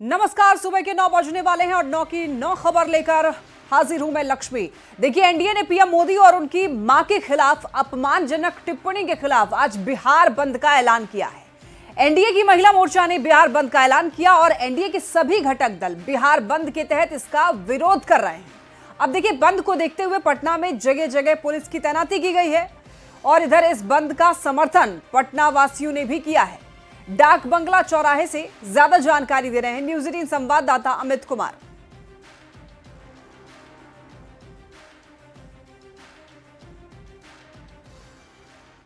नमस्कार, सुबह के 9 बजने वाले हैं और 9 की 9 खबर लेकर हाजिर हूं मैं लक्ष्मी। देखिए, एनडीए ने पीएम मोदी और उनकी मां के खिलाफ अपमानजनक टिप्पणी के खिलाफ आज बिहार बंद का ऐलान किया है। एनडीए की महिला मोर्चा ने बिहार बंद का ऐलान किया और एनडीए के सभी घटक दल बिहार बंद के तहत इसका विरोध कर रहे हैं। अब देखिए, बंद को देखते हुए पटना में जगह जगह पुलिस की तैनाती की गई है और इधर इस बंद का समर्थन पटना वासियों ने भी किया है। डाक बंगला चौराहे से ज्यादा जानकारी दे रहे हैं न्यूज 18 संवाददाता अमित कुमार।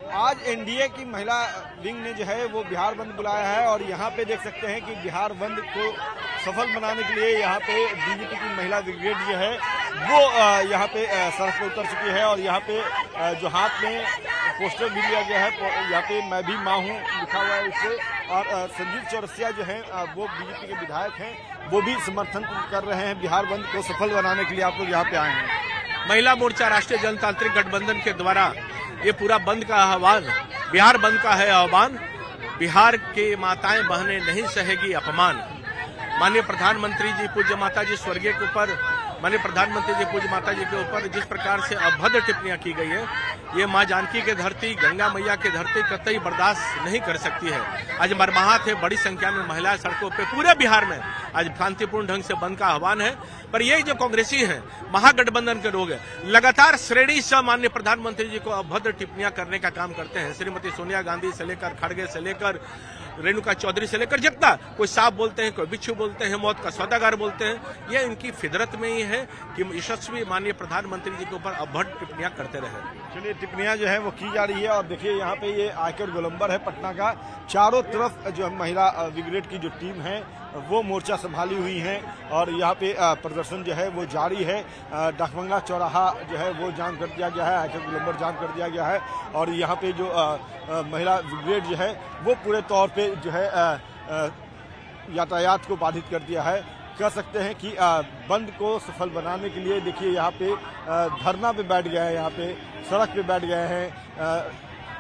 आज एनडीए की महिला विंग ने जो है वो बिहार बंद बुलाया है और यहाँ पे देख सकते हैं कि बिहार बंद को सफल बनाने के लिए यहाँ पे बीजेपी की महिला ब्रिगेड जो है वो यहाँ पे सड़क पर उतर चुकी है और यहाँ पे जो हाथ में पोस्टर भी लिया गया है, यहाँ पे मैं भी मां हूँ लिखा हुआ है इससे। और संजीव चौरसिया जो है वो बीजेपी के विधायक हैं, वो भी समर्थन कर रहे हैं बिहार बंद को सफल बनाने के लिए। आप लोग यहाँ पे आए हैं। महिला मोर्चा राष्ट्रीय जनतांत्रिक गठबंधन के द्वारा ये पूरा बंद का आह्वान, बिहार बंद का है आह्वान। बिहार के माताएं बहनें नहीं सहेगी अपमान। माननीय प्रधानमंत्री जी पूज्य माता जी स्वर्गीय के ऊपर, माननीय प्रधानमंत्री जी पूज्य माता जी के ऊपर जिस प्रकार से अभद्र टिप्पणियां की गई है, ये मां जानकी की धरती, गंगा मैया की धरती कतई बर्दाश्त नहीं कर सकती है। आज मरमाहत है, बड़ी संख्या में महिलाएं सड़कों पे पूरे बिहार में आज शांतिपूर्ण ढंग से बंद का आह्वान है। पर ये जो कांग्रेसी हैं, महागठबंधन के लोग हैं, लगातार श्रेणी से माननीय प्रधानमंत्री जी को अभद्र टिप्पणियां करने का काम करते हैं। श्रीमती सोनिया गांधी से लेकर खड़गे से लेकर रेणुका चौधरी से लेकर जितना कोई सांप बोलते हैं, कोई बिच्छू बोलते हैं, मौत का सौदागर बोलते हैं, ये इनकी फितरत में ही है कि यशस्वी माननीय प्रधानमंत्री जी के ऊपर अभद्र टिप्पणियां करते रहे। चलिए, टिप्पणियां जो है वो की जा रही है और देखिए यहाँ पे ये आयकर गोलंबर है पटना का। चारों तरफ जो महिला ब्रिगेड की जो टीम है वो मोर्चा संभाली हुई है और यहाँ पे प्रदर्शन जो है वो जारी है। डाकबंगला चौराहा जो है वो जाम कर दिया गया है, आयकर गोलंबर जाम कर दिया गया है और यहाँ पे जो महिला ब्रिगेड जो है वो पूरे तौर पे जो है यातायात को बाधित कर दिया है। कह सकते हैं कि बंद को सफल बनाने के लिए देखिए यहाँ पे धरना पे बैठ गए हैं, यहाँ पे सड़क पे बैठ गए हैं।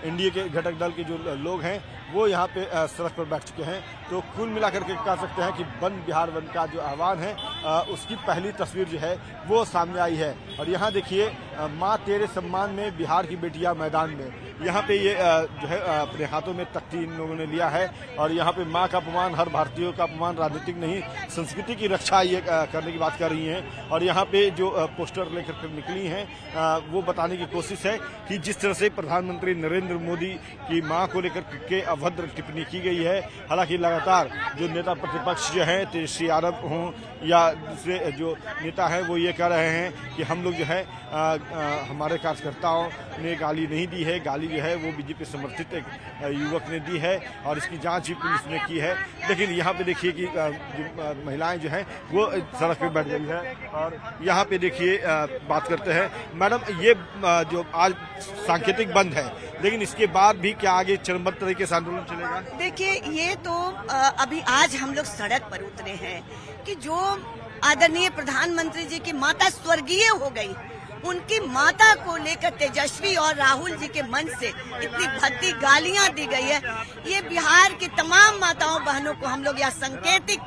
एनडीए के घटक दल के जो लोग हैं वो यहाँ पे सड़क पर बैठ चुके हैं। तो कुल मिलाकर के कह सकते हैं कि बंद बिहार बंद का जो आह्वान है उसकी पहली तस्वीर जो है वो सामने आई है। और यहाँ देखिए, माँ तेरे सम्मान में बिहार की बेटियां मैदान में, यहाँ पे ये जो है अपने हाथों में तख्ती इन लोगों ने लिया है और यहाँ पे माँ का अपमान, हर भारतीयों का अपमान, राजनीतिक नहीं संस्कृति की रक्षा ये करने की बात कर रही हैं। और यहाँ पे जो पोस्टर लेकर के निकली हैं वो बताने की कोशिश है कि जिस तरह से प्रधानमंत्री नरेंद्र मोदी की माँ को लेकर के अभद्र टिप्पणी की गई है। हालांकि लगातार जो नेता प्रतिपक्ष जो है, तेजस्वी यादव हों या दूसरे जो नेता हैं, वो ये कह रहे हैं कि हम लोग जो है हमारे कार्यकर्ताओं ने गाली नहीं दी है, गाली जो है वो बीजेपी समर्थित एक युवक ने दी है और इसकी जांच भी पुलिस ने की है। लेकिन यहाँ पे देखिए कि जो महिलाएं जो हैं वो सड़क पे बैठ गई है और यहाँ पे देखिए बात करते हैं। मैडम, ये जो आज सांकेतिक बंद है, लेकिन इसके बाद भी क्या आगे चरणबद्ध तरीके से आंदोलन चलेगा? देखिए, ये तो अभी आज हम लोग सड़क पर उतरे हैं कि जो आदरणीय प्रधानमंत्री जी की माता स्वर्गीय हो गई, उनकी माता को लेकर तेजस्वी और राहुल जी के मन से इतनी भद्दी गालियां दी गई है। ये बिहार की तमाम माताओं बहनों को हम लोग यह संकेतिक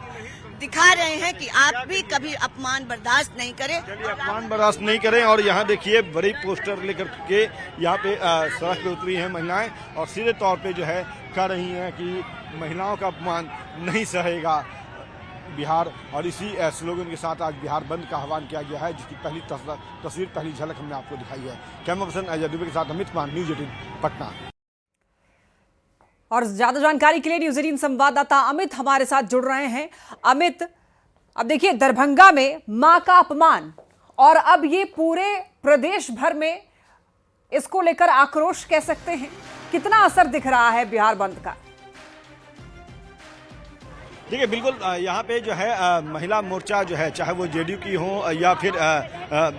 दिखा रहे हैं कि आप भी कभी अपमान बर्दाश्त नहीं करें। चलिए, अपमान बर्दाश्त नहीं करें। और यहाँ देखिए बड़ी पोस्टर लेकर के यहाँ पे सड़क पे उतरी हैं महिलाएं और सीधे तौर पे जो है कह रही हैं कि महिलाओं का अपमान नहीं सहेगा बिहार। और इसी स्लोगन के साथ आज बिहार बंद का आह्वान किया गया है, जिसकी पहली तस्वीर, पहली झलक हमने आपको दिखाई है। कैमरा पर्सन अजय दुबे के साथ अमित कुमार, न्यूज 18 पटना। और ज्यादा जानकारी के लिए न्यूज 18 संवाददाता अमित हमारे साथ जुड़ रहे हैं। अमित, अब देखिए, दरभंगा में मां का अपमान और अब ये पूरे प्रदेश भर में इसको लेकर आक्रोश कह सकते हैं। कितना असर दिख रहा है बिहार बंद का? देखिए, बिल्कुल यहाँ पे जो है महिला मोर्चा जो है, चाहे वो जेडीयू की हो या फिर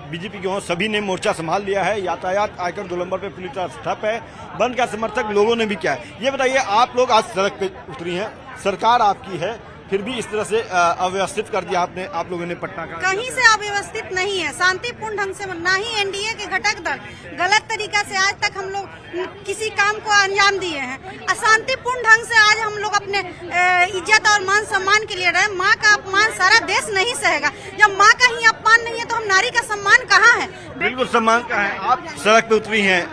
बीजेपी की हो, सभी ने मोर्चा संभाल लिया है। यातायात आयकर गोलंबर पे पूरी तरह ठप है। बंद का समर्थक लोगों ने भी किया है। ये बताइए, आप लोग आज सड़क पे उतरी हैं, सरकार आपकी है, फिर भी इस तरह से अव्यवस्थित कर दिया आपने आप लोगों ने पटना का। कहीं से अव्यवस्थित नहीं है, शांतिपूर्ण ढंग से, ना ही एनडीए के घटक दल गलत तरीका से आज तक हम लोग किसी काम को अंजाम दिए हैं। अशांतिपूर्ण ढंग से आज हम लोग अपने इज्जत और मान सम्मान के लिए रहे। माँ का अपमान सारा देश नहीं सहेगा। जब माँ का ही अपमान नहीं है तो हम नारी का सम्मान कहाँ है? बिल्कुल सम्मान का है। आप सड़क पे उतरी हैं।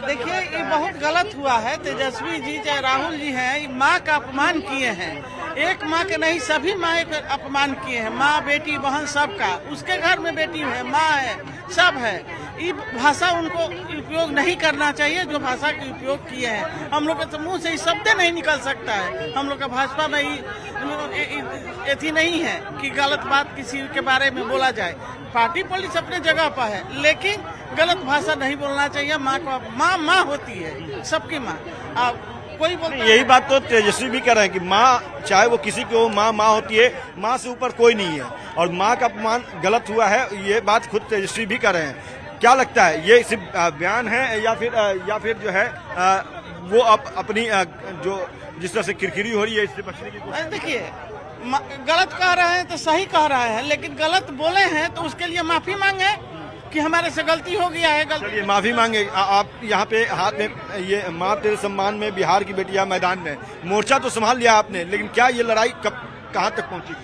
देखिए, ये बहुत गलत हुआ है। तेजस्वी जी चाहे राहुल जी हैं, माँ का अपमान किए हैं। एक माँ के नहीं, सभी माँ का अपमान किए हैं। माँ, बेटी, बहन सबका। उसके घर में बेटी है, माँ है, सब है। ये भाषा उनको उपयोग नहीं करना चाहिए जो भाषा के उपयोग किए हैं। हम लोग के मुंह से ये शब्द नहीं निकल सकता है। हम लोग का भाजपा में एथी नहीं है कि गलत बात किसी के बारे में बोला जाए। पार्टी पॉलिटिक्स अपने जगह पर है, लेकिन गलत भाषा नहीं बोलना चाहिए। माँ को माँ माँ होती है, सबकी माँ। कोई बोलता यही बात तो तेजस्वी भी कर रहे हैं कि माँ चाहे वो किसी की हो, माँ माँ होती है, माँ से ऊपर कोई नहीं है। और माँ का अपमान गलत हुआ है, ये बात खुद तेजस्वी भी कर रहे हैं। क्या लगता है, ये सिर्फ बयान है या फिर जो है वो अपनी जो जिस तरह से किरकिरी हो रही है इससे बचने की कोशिश? देखिए, गलत कह रहे हैं तो सही कह रहे हैं, लेकिन गलत बोले हैं तो उसके लिए माफी मांगे कि हमारे से गलती हो गया है। चलिए माफी मांगे। आप यहाँ पे हाथ में ये माँ तेरे सम्मान में बिहार की बेटियां मैदान में, मोर्चा तो संभाल लिया आपने, लेकिन क्या ये लड़ाई कब कहाँ तक पहुँची?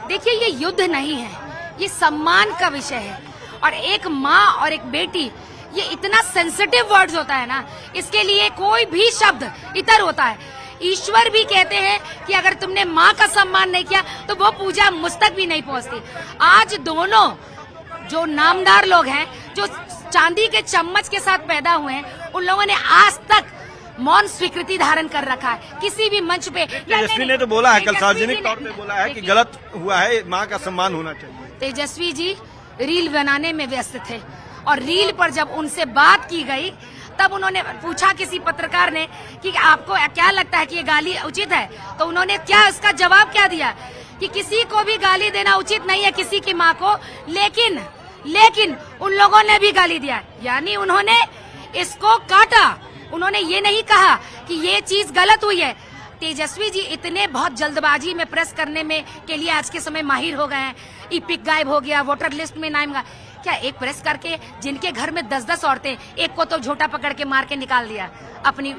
देखिए, ये युद्ध नहीं है, ये सम्मान का विषय है। और एक माँ और एक बेटी, ये इतना सेंसिटिव वर्ड्स होता है ना, इसके लिए कोई भी शब्द इतर होता है। ईश्वर भी कहते हैं कि अगर तुमने माँ का सम्मान नहीं किया तो वो पूजा मुझ तक भी नहीं पहुँचती। आज दोनों जो नामदार लोग हैं, जो चांदी के चम्मच के साथ पैदा हुए हैं, उन लोगों ने आज तक मौन स्वीकृति धारण कर रखा है किसी भी मंच पे। तेजस्वी ने तो बोला है, कल सार्वजनिक तौर पे बोला है कि गलत हुआ है, माँ का सम्मान होना चाहिए। तेजस्वी जी रील बनाने में व्यस्त थे, और रील पर जब उनसे बात की गई तब उन्होंने पूछा किसी पत्रकार ने कि आपको क्या लगता है कि ये गाली उचित है, तो उन्होंने क्या इसका जवाब क्या दिया कि किसी को भी गाली देना उचित नहीं है, किसी की माँ को, लेकिन उन लोगों ने भी गाली दिया। यानी उन्होंने इसको काटा। उन्होंने ये नहीं कहा कि ये चीज गलत हुई है। तेजस्वी जी इतने बहुत जल्दबाजी में प्रेस करने में के लिए आज के समय माहिर हो गए हैं। ई पिक गायब हो गया, वोटर लिस्ट में नाम क्या एक प्रेस करके जिनके घर में 10-10 औरतें, एक को तो झोटा पकड़ के मार के निकाल दिया अपनी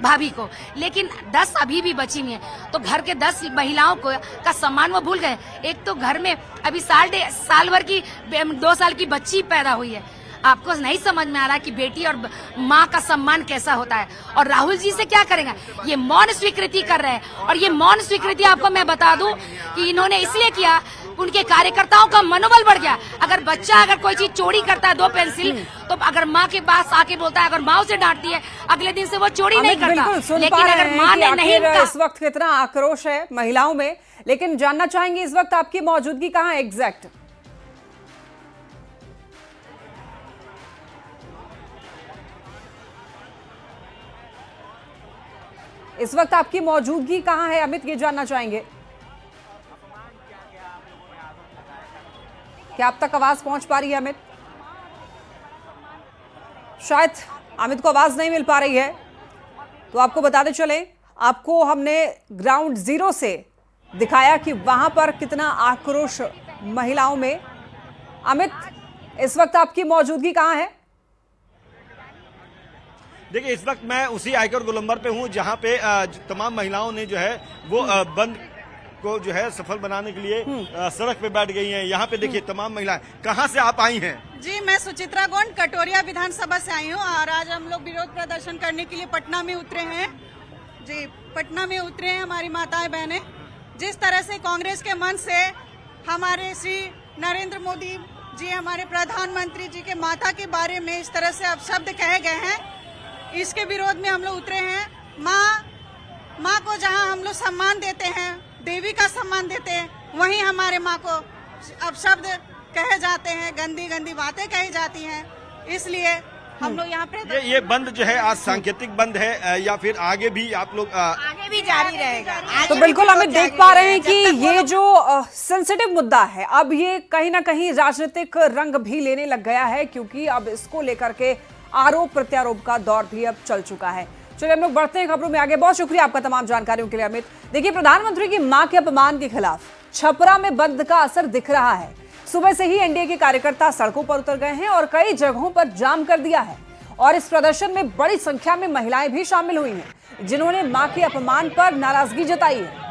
भाभी को, लेकिन 10 अभी भी बची हुई हैं। तो घर के 10 महिलाओं को का सम्मान वो भूल गए। एक तो घर में अभी साल भर की 2 साल की बच्ची पैदा हुई है। आपको नहीं समझ में आ रहा कि बेटी और माँ का सम्मान कैसा होता है। और राहुल जी से क्या करेंगे, ये मौन स्वीकृति कर रहे हैं। और ये मौन स्वीकृति आपको मैं बता दूं कि इन्होंने इसलिए किया, उनके कार्यकर्ताओं का मनोबल बढ़ गया। अगर बच्चा अगर कोई चीज चोरी करता है 2 पेंसिल, तो अगर माँ के पास आके बोलता है, अगर माँ उसे डांटती है, अगले दिन से वो चोरी नहीं करता। लेकिन अगर माँ ने नहीं कहा, इस वक्त कितना आक्रोश है महिलाओं में, लेकिन जानना चाहेंगे इस वक्त आपकी मौजूदगी कहाँ है एग्जैक्ट? इस वक्त आपकी मौजूदगी कहाँ है अमित, ये जानना चाहेंगे। क्या आप तक आवाज पहुंच पा रही है अमित? शायद अमित को आवाज नहीं मिल पा रही है, तो आपको बताते चले, आपको हमने ग्राउंड जीरो से दिखाया कि वहां पर कितना आक्रोश महिलाओं में। अमित, इस वक्त आपकी मौजूदगी कहाँ है? देखिए, इस वक्त मैं उसी आयकर गोलंबर पे हूँ जहाँ पे तमाम महिलाओं ने जो है वो बंद को जो है सफल बनाने के लिए सड़क पे बैठ गई हैं। यहाँ पे देखिए तमाम महिलाएं। कहाँ से आप आई हैं? जी, मैं सुचित्रा गोंड कटोरिया विधानसभा से आई हूँ, और आज हम लोग विरोध प्रदर्शन करने के लिए पटना में उतरे हैं। जी, पटना में उतरे हैं हमारी माताएं बहनें। जिस तरह से कांग्रेस के मन से हमारे श्री नरेंद्र मोदी जी, हमारे प्रधानमंत्री जी के माता के बारे में इस तरह से अपशब्द कहे गए हैं, इसके विरोध में हम लोग उतरे हैं। माँ को जहाँ हम लोग सम्मान देते हैं, देवी का सम्मान देते हैं, वहीं हमारे माँ को अपशब्द कहे जाते हैं, गंदी गंदी बातें कही जाती हैं। इसलिए हम लोग यहाँ पे ये बंद जो है आज सांकेतिक बंद है या फिर आगे भी आप लोग आगे भी जारी रहेगा? तो बिल्कुल हमें देख पा रहे हैं कि ये जो सेंसिटिव मुद्दा है, अब ये कहीं ना कहीं राजनीतिक रंग भी लेने लग गया है, क्योंकि अब इसको लेकर के आरोप प्रत्यारोप का दौर भी अब चल चुका है। चलिए हम लोग बढ़ते हैं खबरों में आगे। बहुत शुक्रिया आपका तमाम जानकारियों के लिए अमित। देखिए, प्रधानमंत्री की मां के अपमान के खिलाफ छपरा में बंद का असर दिख रहा है। सुबह से ही एनडीए के कार्यकर्ता सड़कों पर उतर गए हैं और कई जगहों पर जाम कर दिया है। और इस प्रदर्शन में बड़ी संख्या में महिलाएं भी शामिल हुई हैं, जिन्होंने मां के अपमान पर नाराजगी जताई है।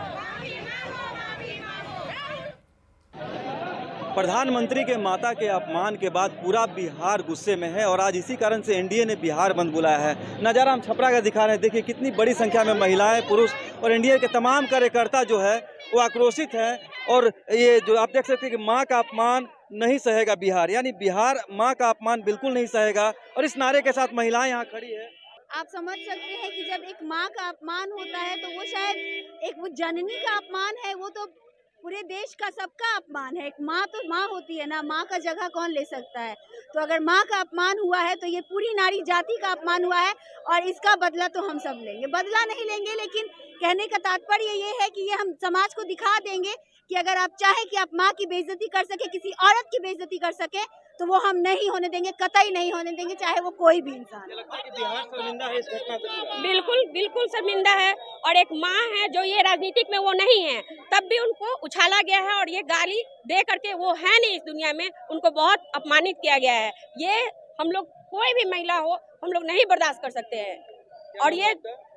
प्रधानमंत्री के माता के अपमान के बाद पूरा बिहार गुस्से में है और आज इसी कारण से एनडीए ने बिहार बंद बुलाया है। नज़ारा हम छपरा का दिखा रहे हैं। देखिए कितनी बड़ी संख्या में महिलाएं, पुरुष और एनडीए के तमाम कार्यकर्ता जो है वो आक्रोशित हैं। और ये जो आप देख सकते हैं कि माँ का अपमान नहीं सहेगा बिहार, यानी बिहार माँ का अपमान बिल्कुल नहीं सहेगा। और इस नारे के साथ महिलाएं यहाँ खड़ी है। आप समझ सकते हैं कि जब एक माँ का अपमान होता है तो वो शायद एक वो जननी का अपमान है, वो तो पूरे देश का सबका अपमान है। एक माँ तो माँ होती है ना, माँ का जगह कौन ले सकता है। तो अगर माँ का अपमान हुआ है तो ये पूरी नारी जाति का अपमान हुआ है और इसका बदला तो हम सब लेंगे। बदला नहीं लेंगे, लेकिन कहने का तात्पर्य ये है कि ये हम समाज को दिखा देंगे कि अगर आप चाहें कि आप माँ की बेइज्जती कर सके, किसी औरत की बेइज्जती कर सके, तो वो हम नहीं होने देंगे, कतई नहीं होने देंगे, चाहे वो कोई भी इंसान। बिहार शर्मिंदा है इस घटना से। बिल्कुल बिल्कुल शर्मिंदा है। और एक माँ है जो ये राजनीतिक में वो नहीं है, तब भी उनको उछाला गया है और ये गाली दे करके वो है नहीं इस दुनिया में, उनको बहुत अपमानित किया गया है। ये हम लोग कोई भी महिला हो हम लोग नहीं बर्दाश्त कर सकते हैं। और ये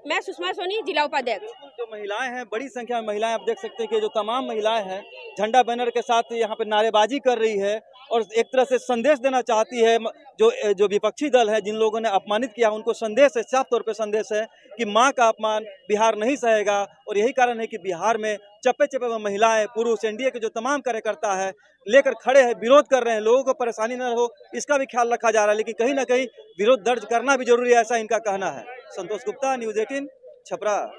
मैं सुषमा सोनी, जिला उपाध्यक्ष। जो महिलाएं हैं, बड़ी संख्या में महिलाएं, आप देख सकते हैं कि जो तमाम महिलाएं हैं झंडा बैनर के साथ यहाँ पे नारेबाजी कर रही है और एक तरह से संदेश देना चाहती है। जो विपक्षी दल है, जिन लोगों ने अपमानित किया, उनको संदेश है, साफ तौर पे संदेश है कि मां का अपमान बिहार नहीं सहेगा। और यही कारण है कि बिहार में चप्पे चप्पे में महिलाएं, पुरुष, एनडीए के जो तमाम कार्यकर्ता है लेकर खड़े हैं, विरोध कर रहे हैं। लोगों को परेशानी न हो इसका भी ख्याल रखा जा रहा है, लेकिन कहीं ना कहीं विरोध दर्ज करना भी जरूरी है, ऐसा इनका कहना है। संतोष गुप्ता, न्यूज़ 18, छपरा।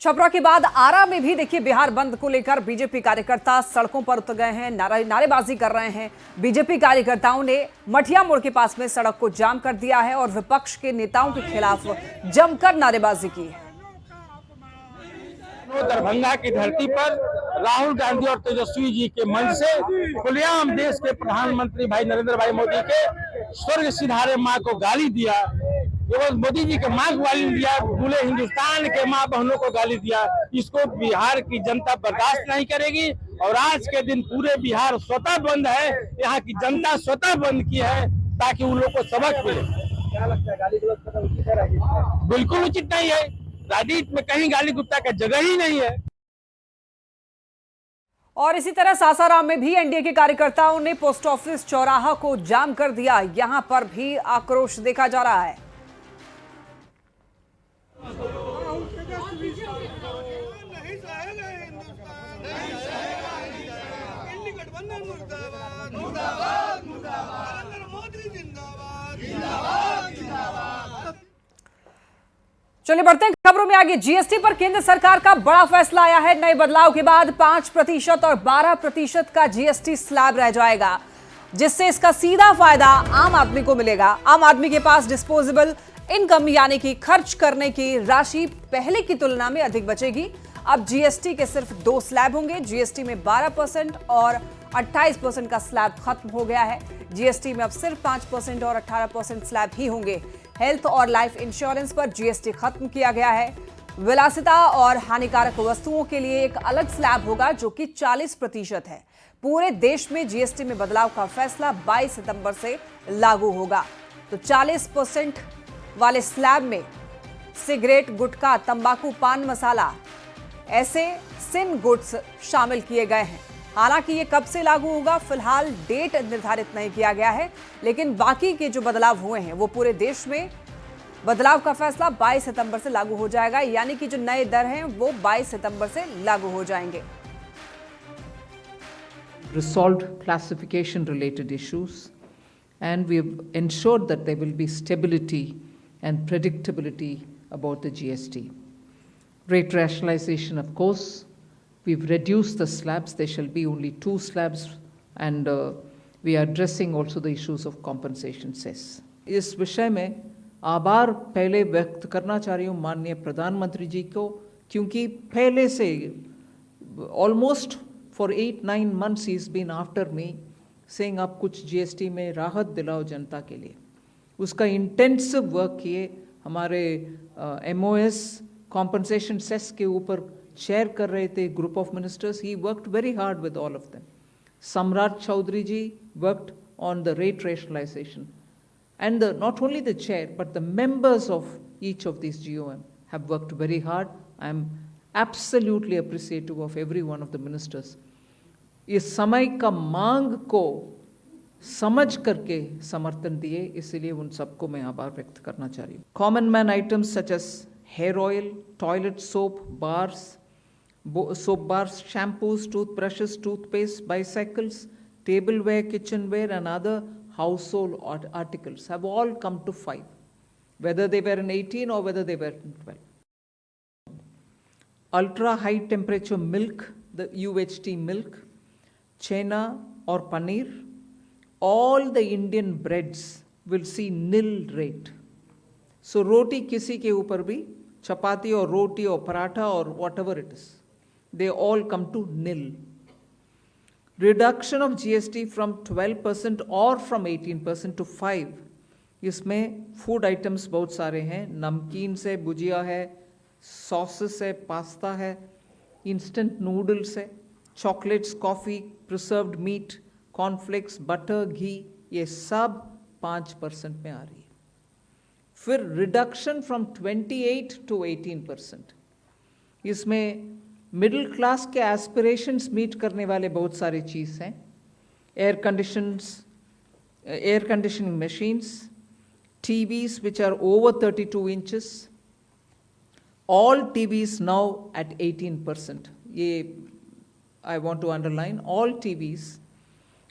छपरा के बाद आरा में भी देखिए बिहार बंद को लेकर बीजेपी कार्यकर्ता सड़कों पर उतर गए हैं, नारेबाजी कर रहे हैं। बीजेपी कार्यकर्ताओं ने मठिया मोड़ के पास में सड़क को जाम कर दिया है और विपक्ष के नेताओं के खिलाफ जमकर नारेबाजी की है। दरभंगा की धरती पर राहुल गांधी और तेजस्वी जी के मंच से खुलेआम देश के प्रधानमंत्री भाई नरेंद्र भाई मोदी के स्वर्ग सिधारे माँ को गाली दिया। केवल मोदी जी के माँ को गाली दिया, पूरे हिंदुस्तान के माँ बहनों को गाली दिया। इसको बिहार की जनता बर्दाश्त नहीं करेगी और आज के दिन पूरे बिहार स्वतः बंद है। यहाँ की जनता स्वतः बंद की है ताकि उन लोगों को सबक मिले। क्या लगता है, गाली गलौज उचित है? बिल्कुल उचित नहीं है। राजनीति में कहीं गाली गुप्ता का जगह ही नहीं है। और इसी तरह सासाराम में भी एनडीए के कार्यकर्ताओं ने पोस्ट ऑफिस चौराहा को जाम कर दिया। यहां पर भी आक्रोश देखा जा रहा है। चलिए बढ़ते हैं खबरों में आगे। जीएसटी पर केंद्र सरकार का बड़ा फैसला आया है। नए बदलाव के बाद 5% और 12% का जीएसटी स्लैब रह जाएगा, जिससे इसका सीधा फायदा आम आदमी को मिलेगा। आम आदमी के पास डिस्पोजेबल इनकम यानी कि खर्च करने की राशि पहले की तुलना में अधिक बचेगी। अब जीएसटी के सिर्फ 2 स्लैब होंगे। जीएसटी में 12% और 28% का स्लैब खत्म हो गया है। जीएसटी में अब सिर्फ 5% और 18% स्लैब ही होंगे। हेल्थ और लाइफ इंश्योरेंस पर जीएसटी खत्म किया गया है। विलासिता और हानिकारक वस्तुओं के लिए एक अलग स्लैब होगा जो कि 40% है। पूरे देश में जीएसटी में बदलाव का फैसला 22 सितंबर से लागू होगा। तो 40% वाले स्लैब में सिगरेट, गुटखा, तंबाकू, पान मसाला ऐसे सिन गुड्स शामिल किए गए हैं। हालांकि ये कब से लागू होगा फिलहाल डेट निर्धारित नहीं किया गया है, लेकिन बाकी के जो बदलाव हुए हैं वो पूरे देश में बदलाव का फैसला 22 सितंबर से लागू हो जाएगा। यानी कि जो नए दर हैं वो 22 सितंबर से लागू हो जाएंगे। Resolved classification related issues, and we have ensured that there will be stability and predictability about the GST. Rate rationalization, of course. We've reduced the slabs. There shall be only 2 slabs, and we are addressing also the issues of compensation cess. इस विषय में आभार पहले व्यक्त करना चाह रही हूँ माननीय प्रधानमंत्री जी को, क्योंकि पहले से almost for 8-9 months he's been after me saying आप कुछ GST में राहत दिलाओ जनता के लिए। उसका इंटेंसिव वर्क किए हमारे MOS कॉम्पनसेशन सेस के ऊपर चेयर कर रहे थे group of ministers. He worked very hard with all of them. सम्राट चौधरी जी worked on the rate rationalization, and not only the chair but the members of each of these GOM have worked very hard. I am absolutely appreciative of every one of the ministers. इस समय का मांग को समझ करके समर्थन दिए, इसलिए उन सबको मैं आभार व्यक्त करना चाह रही हूँ. Common man items such as hair oil, toilet soap bars, shampoos, toothbrushes, toothpaste, bicycles, tableware, kitchenware and other household articles have all come to 5, whether they were in 18 or whether they were in 12. Ultra high temperature milk, the UHT milk, chena or paneer, all the Indian breads will see nil rate. So roti kisi ke upar bhi, chapati or roti or paratha or whatever it is, they all come to nil. Reduction of GST from 12% or from 18% to 5. इसमें food items बहुत सारे हैं. नमकीन से भुजिया है, sauces है, pasta है, instant noodles है, chocolates, coffee, preserved meat, cornflakes, butter, घी, ये सब 5% में आ रही है. फिर रिडक्शन फ्रॉम 28 to 18%. इसमें मिडिल क्लास के एस्पिरेशंस मीट करने वाले बहुत सारे चीज़ हैं. Air conditioning machines, TVs which are over 32 inches, all TVs now at 18%. ये I want to underline, all TVs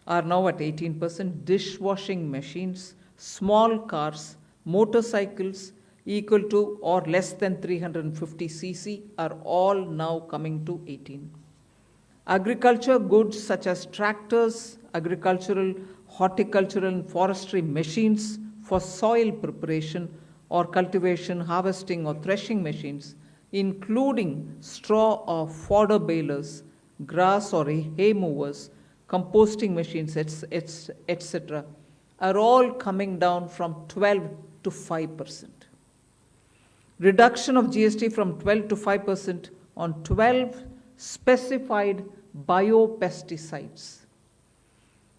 are now at 18%. Dishwashing machines, small cars, motorcycles equal to or less than 350 cc are all now coming to 18. Agriculture goods such as tractors, agricultural, horticultural and forestry machines for soil preparation or cultivation, harvesting or threshing machines, including straw or fodder balers, grass or hay movers, composting machines, etc., are all coming down from 12 to 5%. Reduction of GST from 12 to 5% on 12 specified biopesticides.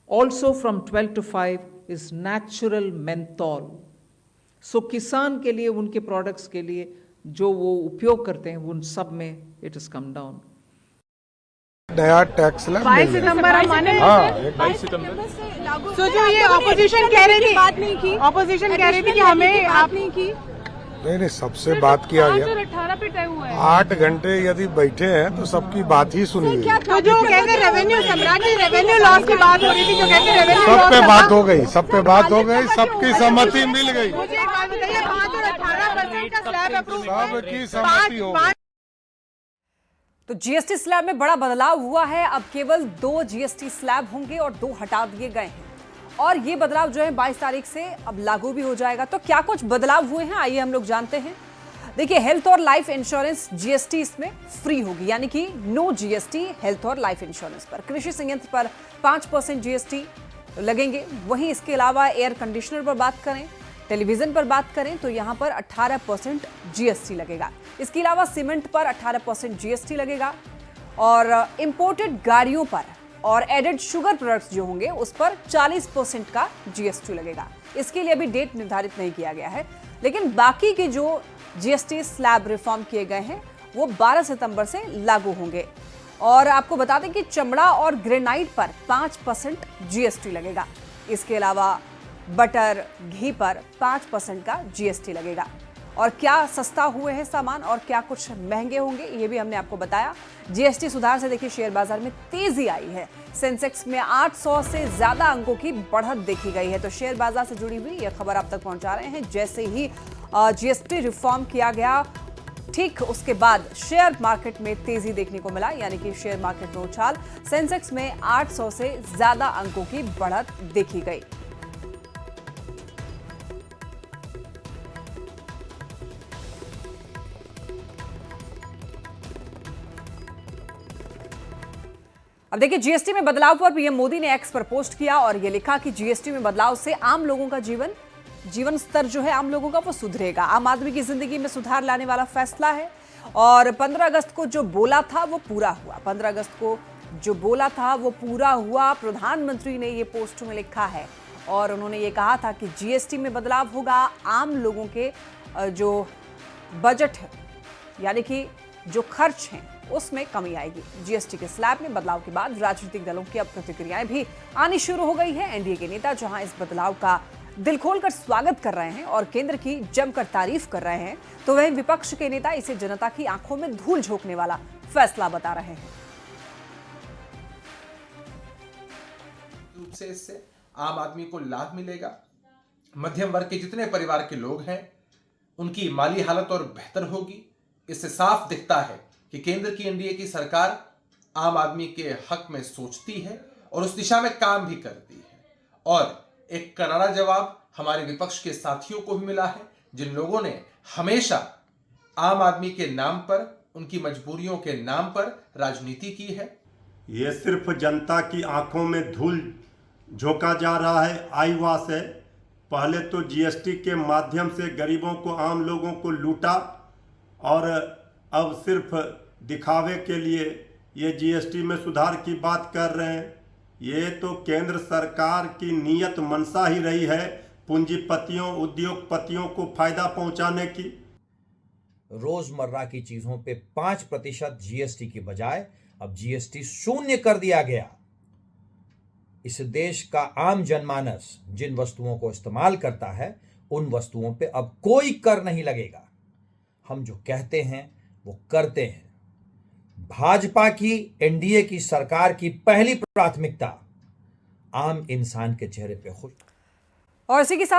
Also from 12 to 5 is natural menthol. So किसान के लिए, उनके products के लिए जो वो उपयोग करते हैं, उन सब में it has come down. नया टैक्स स्लैब 22 सितंबर हम माने. हाँ, 22 सितंबर. तो जो ये ऑपोजिशन कह रही थी, बात नहीं की. ऑपोजिशन कह रही थी कि हमें आप नहीं की. नहीं, सबसे बात किया गया. 18 पे तय हुआ है. 8 घंटे यदि बैठे हैं तो सबकी बात ही सुनी. तो जो कहते रेवेन्यू सम्राट जी, रेवेन्यू लॉस की बात हो रही थी, जो कहते रेवेन्यू सब पे बात हो गई, सब पे बात हो गई, सबकी सहमति मिल गई. मुझे एक बात बताइए, 5 और 18% का स्लैब अप्रूव, सबकी सहमति हो गई. तो जीएसटी स्लैब में बड़ा बदलाव हुआ है. अब केवल 2 जीएसटी स्लैब होंगे और 2 हटा दिए गए हैं. और ये बदलाव जो है 22 तारीख से अब लागू भी हो जाएगा. तो क्या कुछ बदलाव हुए हैं, आइए हम लोग जानते हैं. देखिए, हेल्थ और लाइफ इंश्योरेंस जीएसटी इसमें फ्री होगी, यानी कि नो जीएसटी हेल्थ और लाइफ इंश्योरेंस पर. कृषि संयंत्र पर 5% जीएसटी लगेंगे. वहीं इसके अलावा एयर कंडीशनर पर बात करें, टेलीविजन पर बात करें तो यहां पर 18% जीएसटी लगेगा. इसके अलावा सीमेंट पर 18% जीएसटी लगेगा और इंपोर्टेड गाड़ियों पर और एडेड शुगर प्रोडक्ट्स जो होंगे उस पर 40% का जीएसटी लगेगा. इसके लिए अभी डेट निर्धारित नहीं किया गया है, लेकिन बाकी के जो जीएसटी स्लैब रिफॉर्म किए गए हैं वो 12 सितंबर से लागू होंगे. और आपको बता दें कि चमड़ा और ग्रेनाइट पर 5% जीएसटी लगेगा. इसके अलावा बटर, घी पर 5% का जीएसटी लगेगा. और क्या सस्ता हुए हैं सामान और क्या कुछ महंगे होंगे, ये भी हमने आपको बताया. जीएसटी सुधार से देखिए शेयर बाजार में तेजी आई है. सेंसेक्स में 800 से ज्यादा अंकों की बढ़त देखी गई है. तो शेयर बाजार से जुड़ी हुई यह खबर आप तक पहुंचा रहे हैं. जैसे ही जीएसटी रिफॉर्म किया गया, ठीक उसके बाद शेयर मार्केट में तेजी देखने को मिला, यानी कि शेयर मार्केट में उछाल. सेंसेक्स में 800 से ज्यादा अंकों की बढ़त देखी गई. अब देखिए, जीएसटी में बदलाव पर पीएम मोदी ने एक्स पर पोस्ट किया और ये लिखा कि जीएसटी में बदलाव से आम लोगों का जीवन जीवन स्तर जो है आम लोगों का वो सुधरेगा। आम आदमी की जिंदगी में सुधार लाने वाला फैसला है और 15 अगस्त को जो बोला था वो पूरा हुआ। 15 अगस्त को जो बोला था वो पूरा हुआ। प्रधानमंत्री ने ये पोस्ट में लिखा है और उन्होंने ये कहा था कि जीएसटी में बदलाव होगा, आम लोगों के जो बजट है यानी कि जो खर्च हैं उसमें कमी आएगी। जीएसटी के स्लैब में बदलाव के बाद राजनीतिक दलों की अब प्रतिक्रियाएं भी आनी शुरू हो गई है। एनडीए के नेता जहां इस बदलाव का दिल खोलकर स्वागत कर रहे हैं और केंद्र की जमकर तारीफ कर रहे हैं, तो वहीं विपक्ष के नेता इसे जनता की आंखों में धूल झोंकने वाला फैसला बता रहे हैं। रूप से इससे आम आदमी को लाभ मिलेगा। मध्यम वर्ग के जितने परिवार के लोग हैं उनकी माली हालत और बेहतर होगी। इससे साफ दिखता है कि केंद्र की एनडीए की सरकार आम आदमी के हक में सोचती है और उस दिशा में काम भी करती है। और एक करारा जवाब हमारे विपक्ष के साथियों को भी मिला है, जिन लोगों ने हमेशा आम आदमी के नाम पर, उनकी मजबूरियों के नाम पर राजनीति की है। ये सिर्फ जनता की आंखों में धूल झोंका जा रहा है, आईवास है। पहले तो जीएसटी के माध्यम से गरीबों को, आम लोगों को लूटा और अब सिर्फ दिखावे के लिए ये जीएसटी में सुधार की बात कर रहे हैं। ये तो केंद्र सरकार की नीयत मनसा ही रही है पूंजीपतियों, उद्योगपतियों को फायदा पहुंचाने की। रोजमर्रा की चीजों पे 5% जीएसटी की बजाय अब जीएसटी 0 कर दिया गया। इस देश का आम जनमानस जिन वस्तुओं को इस्तेमाल करता है उन वस्तुओं पे अब कोई कर नहीं लगेगा। हम जो कहते हैं वो करते हैं। भाजपा की, एनडीए की सरकार की पहली प्राथमिकता आम इंसान के चेहरे पे खुश। और इसी के साथ